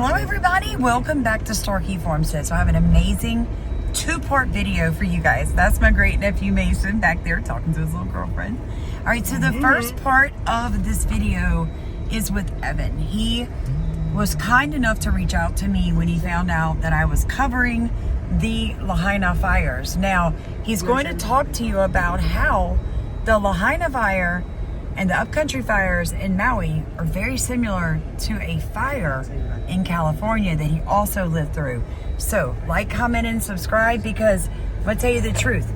Hello everybody, welcome back to Starkey Farmstead. So I have an amazing two-part video for you guys. That's my great nephew Mason back there talking to his little girlfriend. All right, so the first part of this video is with Evan. He was kind enough to reach out to me when he found out that I was covering the Lahaina fires. Now, he's going to talk to you about how the Lahaina fire and the upcountry fires in Maui are very similar to a fire in California that he also lived through. So, like, comment, and subscribe, because I'm gonna tell you the truth.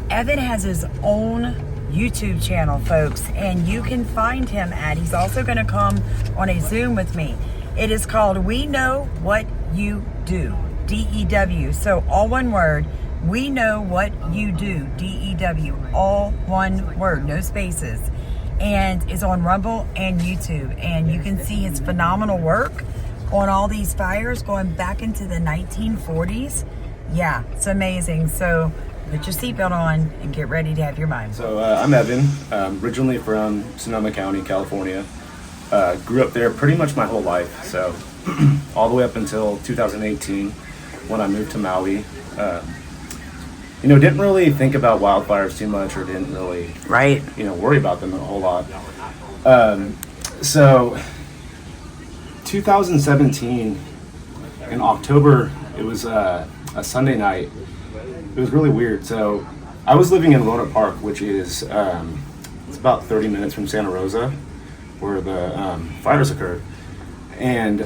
Evan has his own YouTube channel, folks, and you can find him at, he's also gonna come on a Zoom with me. It is called We Know What You Do, D-E-W. So, all one word, We Know What You Do, D-E-W, all one word, no spaces. And is on Rumble and YouTube, and you can see his phenomenal work on all these fires going back into the 1940s. Yeah, it's amazing. So put your seatbelt on and get ready to have your mind. So I'm Evan, originally from Sonoma County, California. Grew up there pretty much my whole life, so all the way up until 2018 when I moved to Maui. Didn't really think about wildfires too much, or didn't really, worry about them a whole lot. So 2017, in October, it was a Sunday night. It was really weird. So I was living in Lona Park, which is, it's about 30 minutes from Santa Rosa, where the fires occurred. And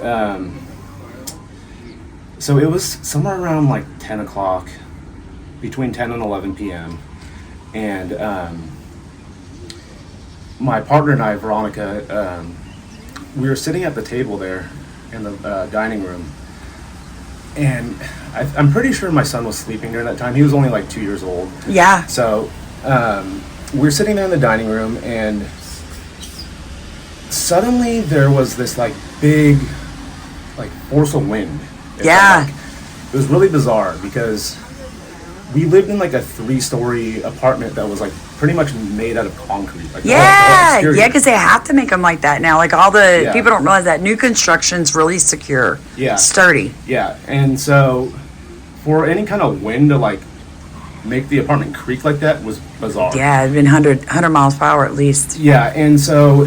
so it was somewhere around like 10 o'clock, between 10 and 11 p.m. And my partner and I, Veronica, we were sitting at the table there in the dining room. And I'm pretty sure my son was sleeping during that time. He was only like 2 years old. Yeah. So we were sitting there in the dining room, and suddenly there was this like big, like force of wind. It was really bizarre, because we lived in like a 3-story apartment that was like pretty much made out of concrete. Like because they have to make them like that now. Like all the people don't realize that new construction's really secure, sturdy. Yeah, and so for any kind of wind to like make the apartment creak like that was bizarre. Yeah, it'd been 100 miles per hour at least. Yeah, and so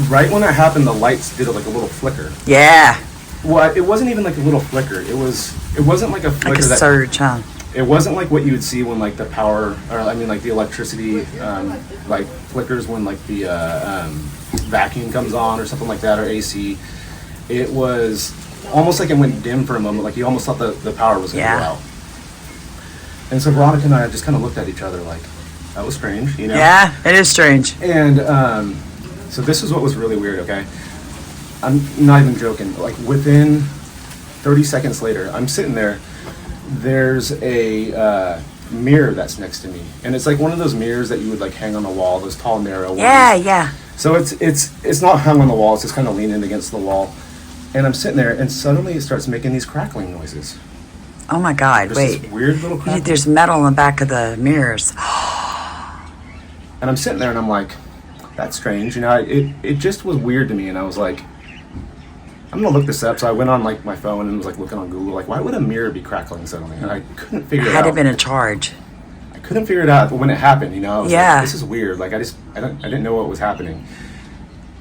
right when that happened, the lights did like a little flicker. Yeah. Well, it wasn't even like a little flicker. It wasn't like a flicker. Like a surge, huh? It wasn't like what you would see when like the power, like the electricity, like flickers when like the vacuum comes on or something like that, or AC. It was almost like it went dim for a moment, like you almost thought the power was going to go out. And so Veronica and I just kind of looked at each other like, that was strange, you know? Yeah, it is strange. And so this is what was really weird, okay? I'm not even joking. Like within 30 seconds later, I'm sitting there. There's a mirror that's next to me, and it's like one of those mirrors that you would like hang on the wall, those tall, narrow ones. Yeah. So it's not hung on the wall; it's just kind of leaning against the wall. And I'm sitting there, and suddenly it starts making these crackling noises. Oh my God! There's this weird little crackling. There's metal in the back of the mirrors. And I'm sitting there, and I'm like, "That's strange." It just was weird to me, and I was like, I'm gonna look this up. So I went on like my phone and was like looking on Google, like why would a mirror be crackling suddenly? And I couldn't figure it out. Had it been a charge? I couldn't figure it out when it happened. I was like, this is weird. Like I didn't know what was happening.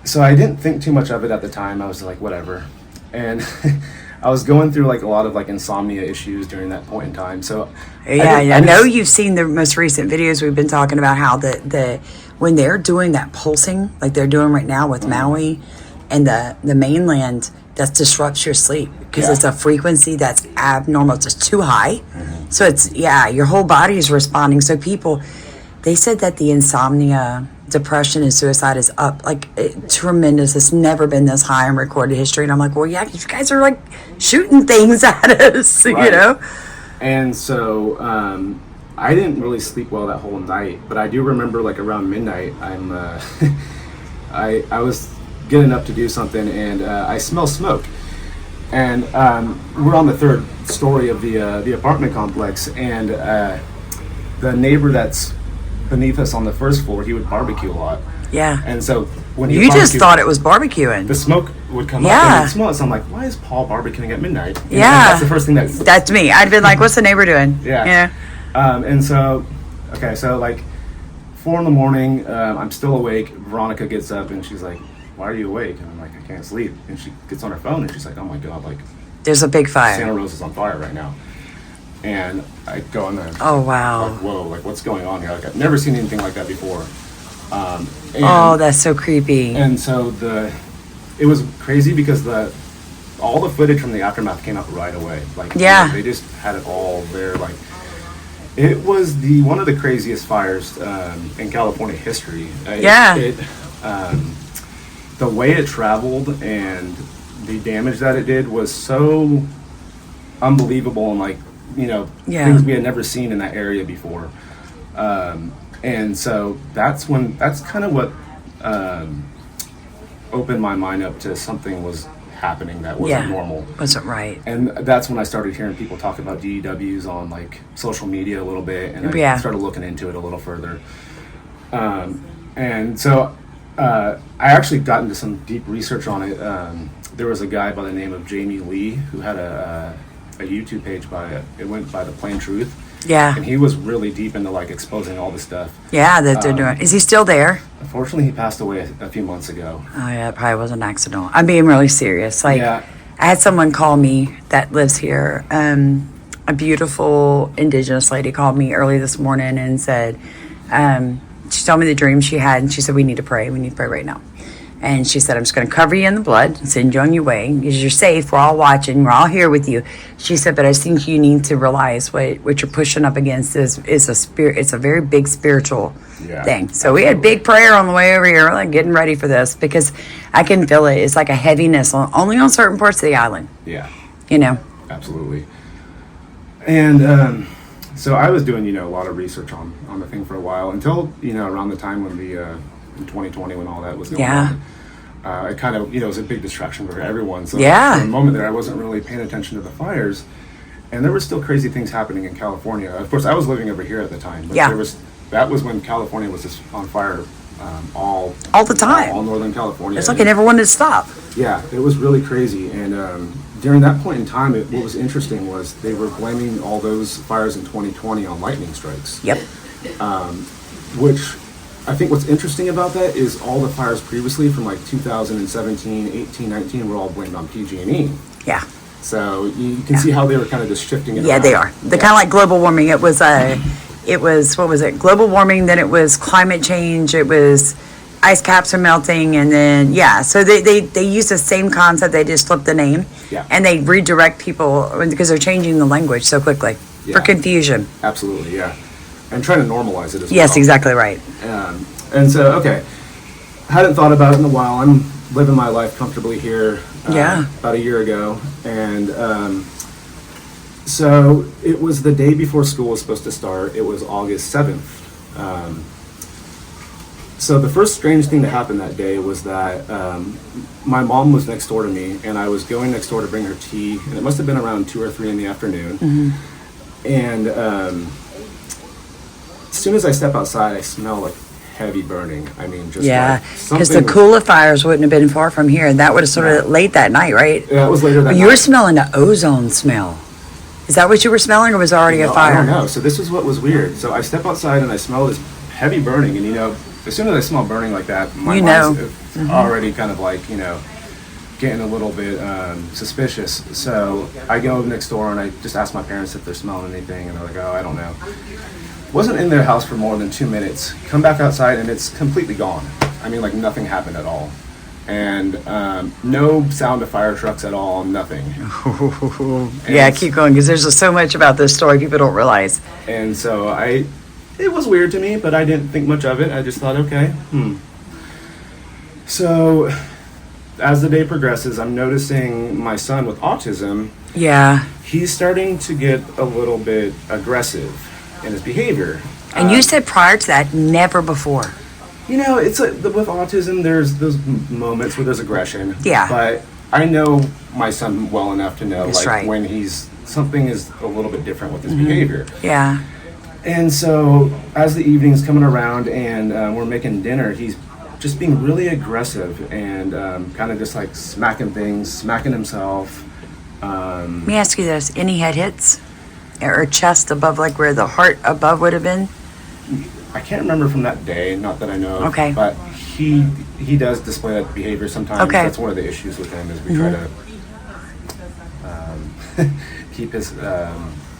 So I didn't think too much of it at the time. I was like, whatever. And I was going through like a lot of like insomnia issues during that point in time. So I know you've seen the most recent videos. We've been talking about how the when they're doing that pulsing like they're doing right now with Maui and the mainland, that disrupts your sleep, because it's a frequency that's abnormal. It's just too high. So it's, your whole body is responding. So they said that the insomnia, depression, and suicide is up like tremendous. It's never been this high in recorded history. And I'm like, well, you guys are like shooting things at us, you know? And so I didn't really sleep well that whole night, but I do remember like around midnight, I was getting up to do something, and I smell smoke, and we're on the 3rd story of the apartment complex, and the neighbor that's beneath us on the 1st floor, he would barbecue a lot, Yeah. And so when You just thought it was barbecuing. the smoke would come up and smell it. So I'm like, why is Paul barbecuing at midnight? And that's the first thing that's me. I'd been like, what's the neighbor doing? And so, okay, so like 4 a.m, I'm still awake. Veronica gets up and she's like, why are you awake? And I'm like, I can't sleep. And she gets on her phone and she's like, oh my God, like there's a big fire. Santa Rosa's on fire right now. And I go in there. Oh wow. Like, whoa, like what's going on here? Like I've never seen anything like that before. Oh, that's so creepy. And so it was crazy because all the footage from the aftermath came up right away. Like they just had it all there. Like it was one of the craziest fires in California history. The way it traveled and the damage that it did was so unbelievable, and like things we had never seen in that area before. And so that's kind of what opened my mind up to something was happening that wasn't normal. Wasn't right. And that's when I started hearing people talk about DEWs on like social media a little bit, and I started looking into it a little further. And so I actually got into some deep research on it. There was a guy by the name of Jamie Lee who had a YouTube page it went by The Plain Truth. Yeah. And he was really deep into like exposing all this stuff. Yeah, that they're doing. Is he still there? Unfortunately, he passed away a few months ago. Oh yeah, it probably was an accident. I'm being really serious. Like, I had someone call me that lives here. A beautiful indigenous lady called me early this morning and said, she told me the dream she had, and she said, we need to pray. We need to pray right now. And she said, I'm just going to cover you in the blood and send you on your way because you're safe. We're all watching. We're all here with you. She said, but I think you need to realize what you're pushing up against is a spirit. It's a very big spiritual thing. So we had big prayer on the way over here, like getting ready for this because I can feel it. It's like a heaviness only on certain parts of the island. Yeah. Absolutely. And so I was doing, a lot of research on the thing for a while until, around the time when in 2020 when all that was going on. It kind of, it was a big distraction for everyone. So for a moment there, I wasn't really paying attention to the fires. And there were still crazy things happening in California. Of course, I was living over here at the time. But that was when California was just on fire all the time. All Northern California. It's like it never wanted to stop. Yeah, it was really crazy. And during that point in time, what was interesting was they were blaming all those fires in 2020 on lightning strikes. Yep. Which I think what's interesting about that is all the fires previously from like 2017, 18, 19 were all blamed on PG&E. Yeah. So you can see how they were kind of just shifting it around. They are. They're kind of like global warming. It was what was it? Global warming, then it was climate change, it was ice caps are melting, and then, so they use the same concept, they just flip the name, and they redirect people because they're changing the language so quickly for confusion. Absolutely, and trying to normalize it as well. Yes, exactly right. And so, hadn't thought about it in a while. I'm living my life comfortably here about a year ago. And so it was the day before school was supposed to start. It was August 7th. So the first strange thing that happened that day was that my mom was next door to me, and I was going next door to bring her tea, and it must have been around 2 or 3 in the afternoon. Mm-hmm. And as soon as I step outside, I smell like heavy burning. I mean, just because the Kula fires wouldn't have been far from here, and that would have started late that night, right? Yeah, it was later that night. You were smelling the ozone smell. Is that what you were smelling, or was it already a fire? I don't know. So this is what was weird. So I step outside and I smell this heavy burning, and as soon as I smell burning like that, my mind's already kind of like getting a little bit suspicious. So I go next door and I just ask my parents if they're smelling anything, and they're like, oh, I don't know. Wasn't in their house for more than 2 minutes. Come back outside and it's completely gone. I mean, like nothing happened at all. And no sound of fire trucks at all, nothing. Keep going, because there's just so much about this story people don't realize. And so it was weird to me, but I didn't think much of it. I just thought, So as the day progresses, I'm noticing my son with autism. Yeah. He's starting to get a little bit aggressive in his behavior. And you said prior to that, never before. It's like with autism, there's those moments where there's aggression. Yeah. But I know my son well enough to know when something is a little bit different with his behavior. Yeah. And so as the evening's coming around and we're making dinner, he's just being really aggressive and kind of just like smacking himself. Let me ask you this: any head hits or chest above, like where the heart above would have been? I can't remember from that day, not that I know of, Okay. but he does display that behavior sometimes. Okay. That's one of the issues with him, is we try to keep his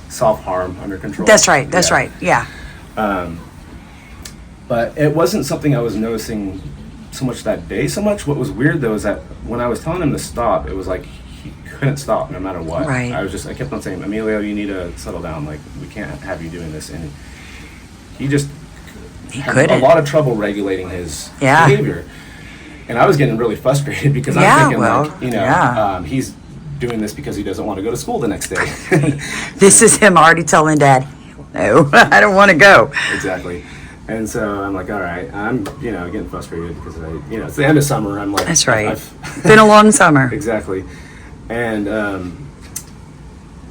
self-harm under control. That's right. That's right. Yeah. But it wasn't something I was noticing so much that day so much. What was weird though is that when I was telling him to stop, it was like he couldn't stop no matter what. Right. I kept on saying, Emilio, you need to settle down. Like, we can't have you doing this. And he just had couldn't. a lot of trouble regulating his Yeah. behavior. And I was getting really frustrated because Yeah, I'm thinking, well, like, you know, yeah. he's doing this because he doesn't want to go to school the next day. This is him already telling Dad, no, I don't want to go. Exactly. And so I'm like, all right, I'm, getting frustrated because it's the end of summer. I'm like, That's right. Been a long summer. Exactly. And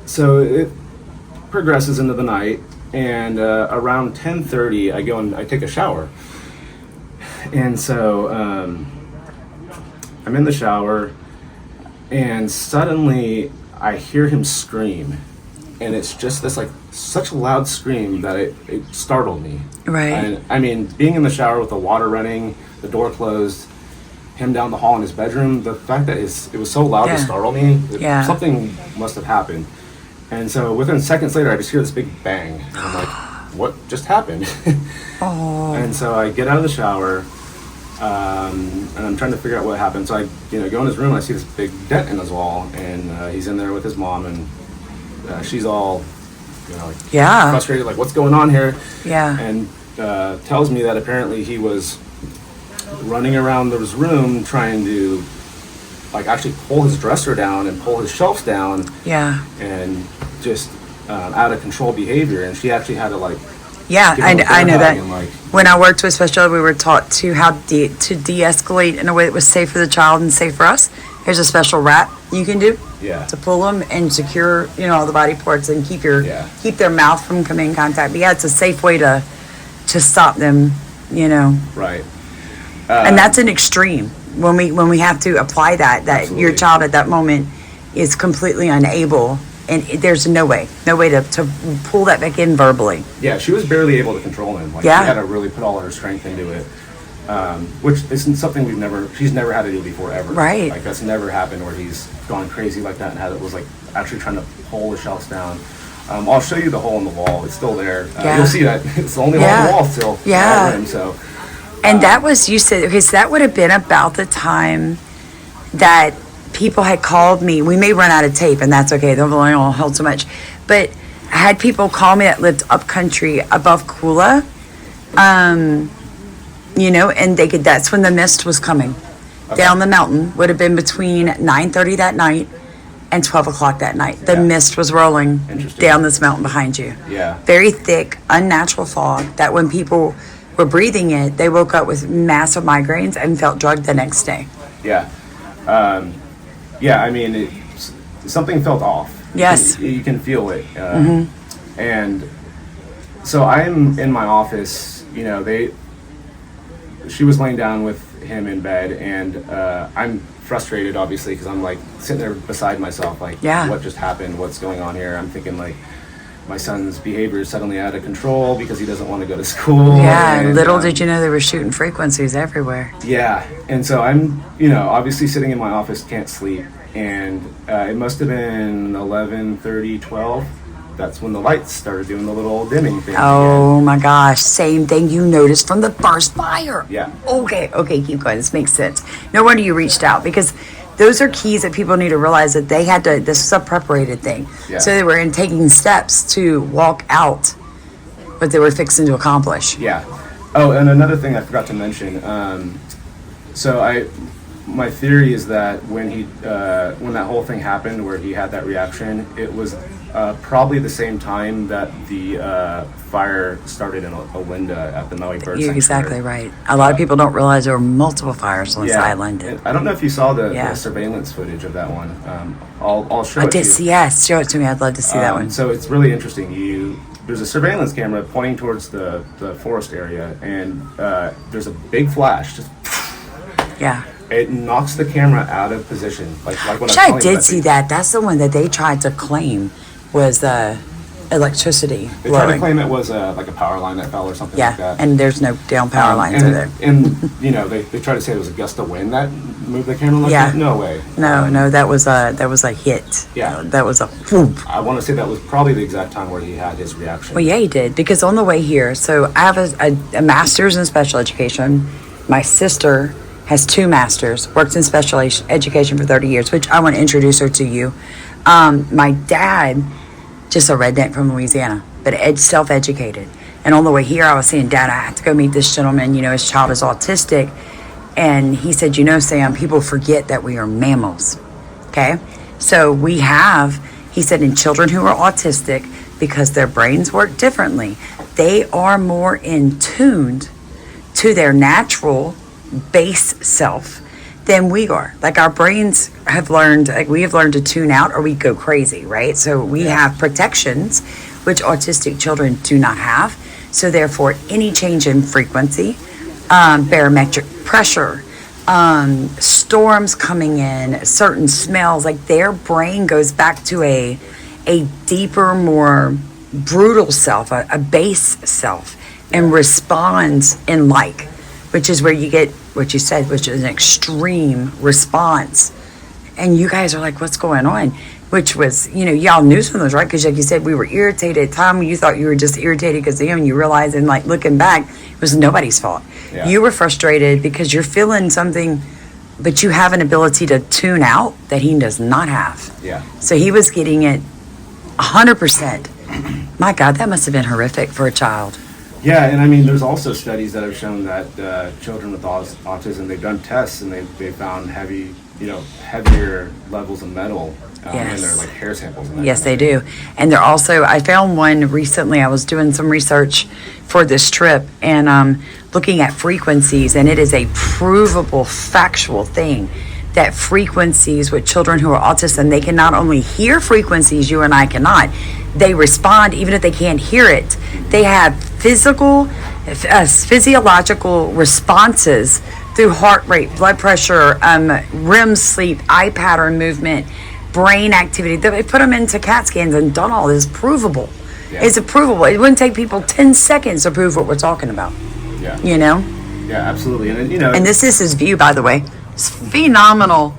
so it progresses into the night, and around 10:30, I go and I take a shower. And so I'm in the shower, and suddenly I hear him scream. And it's just this, like, such a loud scream that it startled me. Right. And I mean, being in the shower with the water running, the door closed, him down the hall in his bedroom, the fact that it was so loud Yeah. to startle me, Yeah. something must have happened. And so within seconds later, I just hear this big bang. And I'm like, what just happened? Oh. And so I get out of the shower, and I'm trying to figure out what happened. So I go in his room, and I see this big dent in his wall, and he's in there with his mom, and she's all, like, Yeah. frustrated, like, what's going on here? Yeah. And tells me that apparently he was running around this room trying to, like, actually pull his dresser down and pull his shelves down. Yeah. And just out of control behavior. And she actually had to, like, Yeah, give him a I know hug that. and, like, When I worked with special ed, we were taught to to de-escalate in a way that was safe for the child and safe for us. Here's a special wrap you can do yeah. to pull them and secure, all the body parts and keep Yeah. keep their mouth from coming in contact. But yeah, it's a safe way to stop them, Right. and that's an extreme when we have to apply that your Absolutely. child at that moment is completely unable, and there's no way to pull that back in verbally. Yeah, she was barely able to control him. Like, Yeah. she had to really put all her strength into it. Which isn't something she's never had to do before, ever. Right. Like, that's never happened where he's gone crazy like that and was, like, actually trying to pull the shelves down. I'll show you the hole in the wall. It's still there. Yeah. You'll see that. It's the only hole in the wall still. Yeah. Room, so. And that was, you said, okay, so that would have been about the time that people had called me. We may run out of tape, and that's okay. They'll only hold so much. But I had people call me that lived up country above Kula, and that's when the mist was coming down the mountain. Would have been between 9:30 that night and 12 o'clock that night. The Yeah. mist was rolling Interesting. down this mountain behind you. Yeah. Very thick, unnatural fog that when people were breathing it, they woke up with massive migraines and felt drugged the next day. Yeah. I mean, something felt off. Yes. You can feel it. And so I'm in my office, she was laying down with him in bed, and I'm frustrated, obviously, because I'm, like, sitting there beside myself, like, Yeah. what just happened? What's going on here? I'm thinking, like, my son's behavior is suddenly out of control because he doesn't want to go to school. Yeah, and little um, did you know they were shooting frequencies everywhere. Yeah, and so I'm, obviously sitting in my office, can't sleep, and it must have been 11:30, 12. That's when the lights started doing the little dimming thing. Oh my gosh, same thing you noticed from the first fire. Yeah. Okay, keep going. This makes sense. No wonder you reached out, because those are keys that people need to realize that they had to, this is a preparated thing. Yeah. So they were taking steps to walk out what they were fixing to accomplish. Yeah. Oh, and another thing I forgot to mention. My theory is that when that whole thing happened, where he had that reaction, it was probably the same time that the fire started in Olinda at the Maui Bird You're Sanctuary. exactly right. A lot of people don't realize there were multiple fires on this island. And I don't know if you saw the Yeah. surveillance footage of that one. I'll show I it to did you. see, yes, show it to me. I'd love to see that one. So it's really interesting. There's a surveillance camera pointing towards the forest area, and there's a big flash, just Yeah. It knocks the camera out of position. Like when Which I I did see that. That's the one that they tried to claim was electricity They tried to blowing. claim it was like a power line that fell or something Yeah, like that. and there's no down power lines and, are there. And you know, they tried to say it was a gust of wind that moved the camera like Yeah. that. No way. No, that was a hit. Yeah. That was a whoop. I want to say that was probably the exact time where he had his reaction. Well, yeah, he did, because on the way here, so I have a master's in special education. My sister has 2 masters, worked in special education for 30 years, which I want to introduce her to you. My dad, just a redneck from Louisiana, but self-educated. And on the way here, I was saying, Dad, I have to go meet this gentleman, his child is autistic. And he said, Sam, people forget that we are mammals, okay? So we have, he said, in children who are autistic, because their brains work differently, they are more in tuned to their natural base self than we are. Like our brains have learned, we have learned to tune out or we go crazy, right? So we have protections, which autistic children do not have. So therefore, any change in frequency, barometric pressure, storms coming in, certain smells, like their brain goes back to a deeper, more brutal self, a base self, and responds in which is where you get what you said, which is an extreme response. And you guys are like, what's going on? Which was, y'all knew some of those, right? Because like you said, we were irritated. Time you thought you were just irritated because of him, and you realized, and looking back, it was nobody's fault. Yeah. You were frustrated because you're feeling something, but you have an ability to tune out that he does not have. Yeah. So he was getting it 100%. My God, that must have been horrific for a child. Yeah, and I mean, there's also studies that have shown that children with autism, they've done tests and they found heavier levels of metal in their hair samples. And Yes, they do. And they're also, I found one recently, I was doing some research for this trip and looking at frequencies, and it is a provable, factual thing that frequencies with children who are autistic, they can not only hear frequencies you and I cannot, they respond even if they can't hear it. They have physiological responses through heart rate, blood pressure, REM sleep, eye pattern movement, brain activity. They put them into CAT scans and done all this. Provable. Yeah. It's provable. It wouldn't take people 10 seconds to prove what we're talking about. Yeah. Yeah, absolutely. And And this is his view, by the way. It's phenomenal.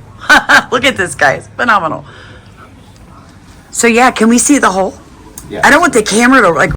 Look at this, guys. Phenomenal. So yeah, can we see the hole? Yeah. I don't want the camera to